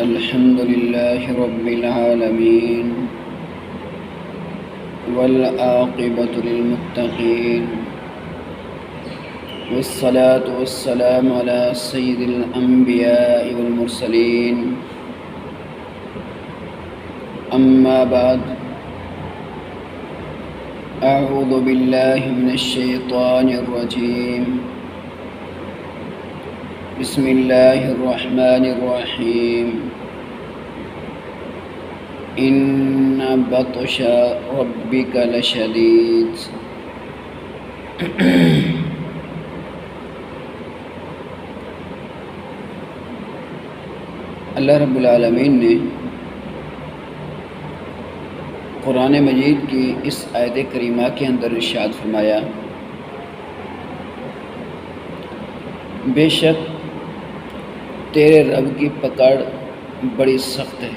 الحمد لله رب العالمين والعاقبة للمتقين والصلاة والسلام على سيد الأنبياء والمرسلين أما بعد أعوذ بالله من الشيطان الرجيم بسم الله الرحمن الرحيم إن بطش ربك لشديد اللہ رب العالمین نے قرآن مجید کی اس آیت کریمہ کے اندر ارشاد فرمایا، بے شک تیرے رب کی پکڑ بڑی سخت ہے۔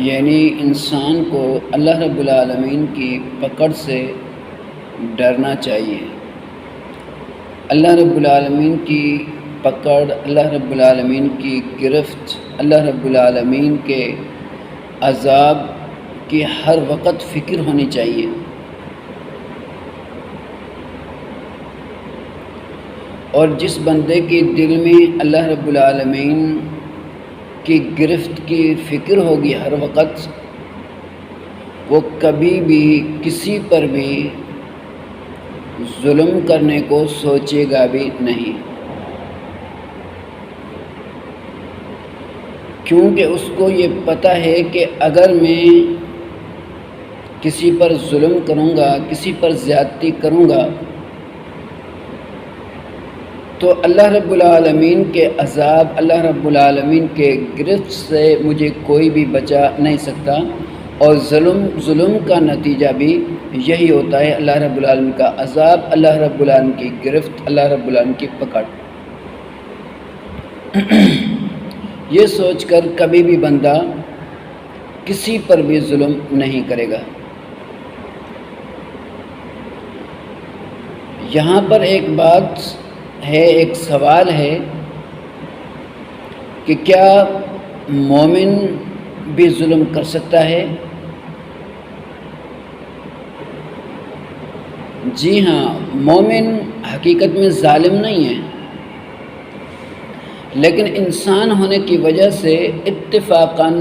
یعنی انسان کو اللہ رب العالمین کی پکڑ سے ڈرنا چاہیے۔ اللہ رب العالمین کی پکڑ، اللہ رب العالمین کی گرفت، اللہ رب العالمین کے عذاب کی ہر وقت فکر ہونی چاہیے۔ اور جس بندے کے دل میں اللہ رب العالمین کی گرفت کی فکر ہوگی ہر وقت، وہ کبھی بھی کسی پر بھی ظلم کرنے کو سوچے گا بھی نہیں، کیونکہ اس کو یہ پتہ ہے کہ اگر میں کسی پر ظلم کروں گا، کسی پر زیادتی کروں گا، تو اللہ رب العالمین کے عذاب، اللہ رب العالمین کے گرفت سے مجھے کوئی بھی بچا نہیں سکتا۔ اور ظلم کا نتیجہ بھی یہی ہوتا ہے، اللہ رب العالمین کا عذاب، اللہ رب العالمین کی گرفت، اللہ رب العالمین کی پکڑ۔ یہ سوچ کر کبھی بھی بندہ کسی پر بھی ظلم نہیں کرے گا۔ یہاں پر ایک بات ہے، ایک سوال ہے کہ کیا مومن بھی ظلم کر سکتا ہے؟ جی ہاں، مومن حقیقت میں ظالم نہیں ہے، لیکن انسان ہونے کی وجہ سے اتفاقاً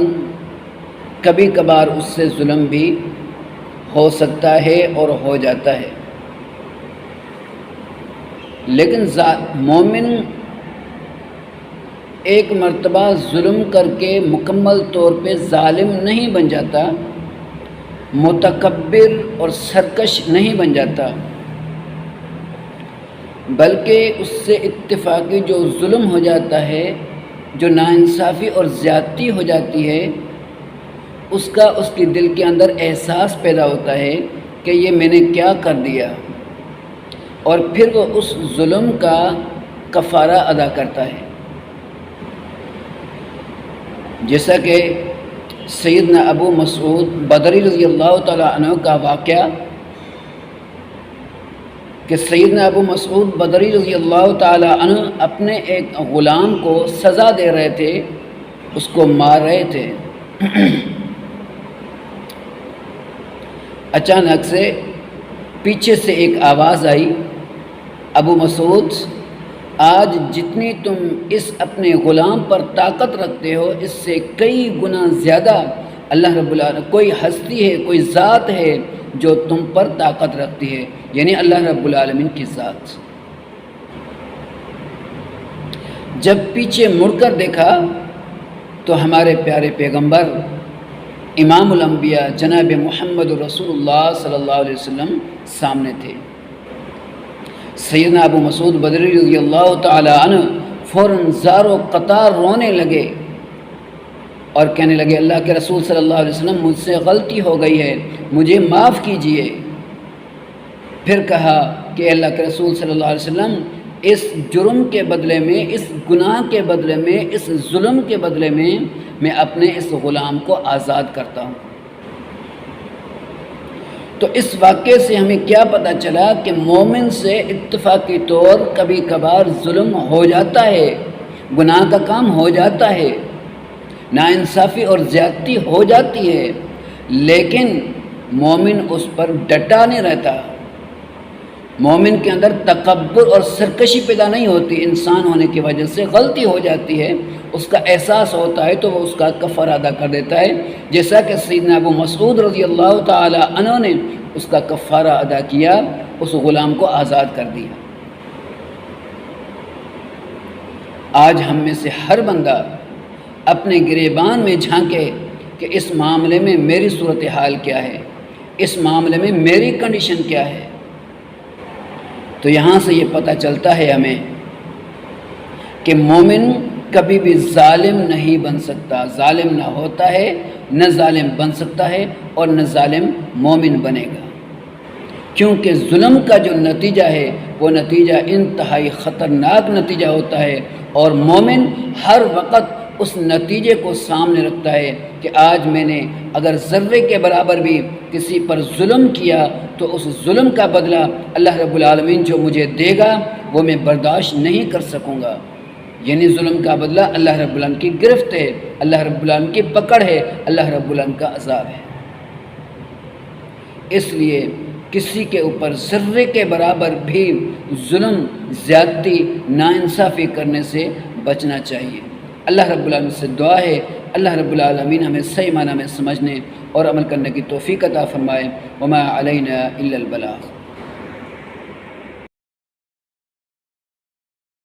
کبھی کبھار اس سے ظلم بھی ہو سکتا ہے اور ہو جاتا ہے۔ لیکن مومن ایک مرتبہ ظلم کر کے مکمل طور پہ ظالم نہیں بن جاتا، متکبر اور سرکش نہیں بن جاتا، بلکہ اس سے اتفاقی جو ظلم ہو جاتا ہے، جو ناانصافی اور زیادتی ہو جاتی ہے، اس کے دل کے اندر احساس پیدا ہوتا ہے کہ یہ میں نے کیا کر دیا، اور پھر وہ اس ظلم کا کفارہ ادا کرتا ہے۔ جیسا کہ سیدنا ابو مسعود بدری رضی اللہ تعالیٰ عنہ کا واقعہ، کہ سیدنا ابو مسعود بدری رضی اللہ تعالیٰ عنہ اپنے ایک غلام کو سزا دے رہے تھے، اس کو مار رہے تھے۔ اچانک سے پیچھے سے ایک آواز آئی، ابو مسعود، آج جتنی تم اس اپنے غلام پر طاقت رکھتے ہو، اس سے کئی گنا زیادہ اللہ رب العالمین کوئی ہستی ہے، کوئی ذات ہے جو تم پر طاقت رکھتی ہے، یعنی اللہ رب العالمین کی ذات۔ جب پیچھے مڑ کر دیکھا تو ہمارے پیارے پیغمبر امام الانبیاء جناب محمد رسول اللہ صلی اللہ علیہ وسلم سامنے تھے۔ سیدنا ابو مسعود بدری رضی اللہ تعالی عنہ فوراً زار و قطار رونے لگے اور کہنے لگے، اللہ کے رسول صلی اللہ علیہ وسلم، مجھ سے غلطی ہو گئی ہے، مجھے معاف کیجئے۔ پھر کہا کہ اللہ کے رسول صلی اللہ علیہ وسلم، اس جرم کے بدلے میں، اس گناہ کے بدلے میں، اس ظلم کے بدلے میں اپنے اس غلام کو آزاد کرتا ہوں۔ تو اس واقعے سے ہمیں کیا پتہ چلا کہ مومن سے اتفاقی طور کبھی کبھار ظلم ہو جاتا ہے، گناہ کا کام ہو جاتا ہے، ناانصافی اور زیادتی ہو جاتی ہے، لیکن مومن اس پر ڈٹا نہیں رہتا۔ مومن کے اندر تکبر اور سرکشی پیدا نہیں ہوتی، انسان ہونے کی وجہ سے غلطی ہو جاتی ہے، اس کا احساس ہوتا ہے تو وہ اس کا کفارہ ادا کر دیتا ہے، جیسا کہ سیدنا ابو مسعود رضی اللہ تعالی عنہ نے اس کا کفارہ ادا کیا، اس غلام کو آزاد کر دیا۔ آج ہم میں سے ہر بندہ اپنے گریبان میں جھانکے کہ اس معاملے میں میری صورتحال کیا ہے، اس معاملے میں میری کنڈیشن کیا ہے۔ تو یہاں سے یہ پتہ چلتا ہے ہمیں کہ مومن کبھی بھی ظالم نہیں بن سکتا، ظالم نہ ہوتا ہے، نہ ظالم بن سکتا ہے اور نہ ظالم مومن بنے گا، کیونکہ ظلم کا جو نتیجہ ہے وہ نتیجہ انتہائی خطرناک نتیجہ ہوتا ہے، اور مومن ہر وقت اس نتیجے کو سامنے رکھتا ہے کہ آج میں نے اگر ذرے کے برابر بھی کسی پر ظلم کیا تو اس ظلم کا بدلہ اللہ رب العالمین جو مجھے دے گا وہ میں برداشت نہیں کر سکوں گا۔ یعنی ظلم کا بدلہ اللہ رب العالمین کی گرفت ہے، اللہ رب العالمین کی پکڑ ہے، اللہ رب العالمین کا عذاب ہے۔ اس لیے کسی کے اوپر ذرے کے برابر بھی ظلم، زیادتی، ناانصافی کرنے سے بچنا چاہیے۔ اللہ رب العالمین سے دعا ہے اللہ رب العالمین ہمیں صحیح معنی میں سمجھنے اور عمل کرنے کی توفیق عطا فرمائے۔ وما علینا الا البلاغ۔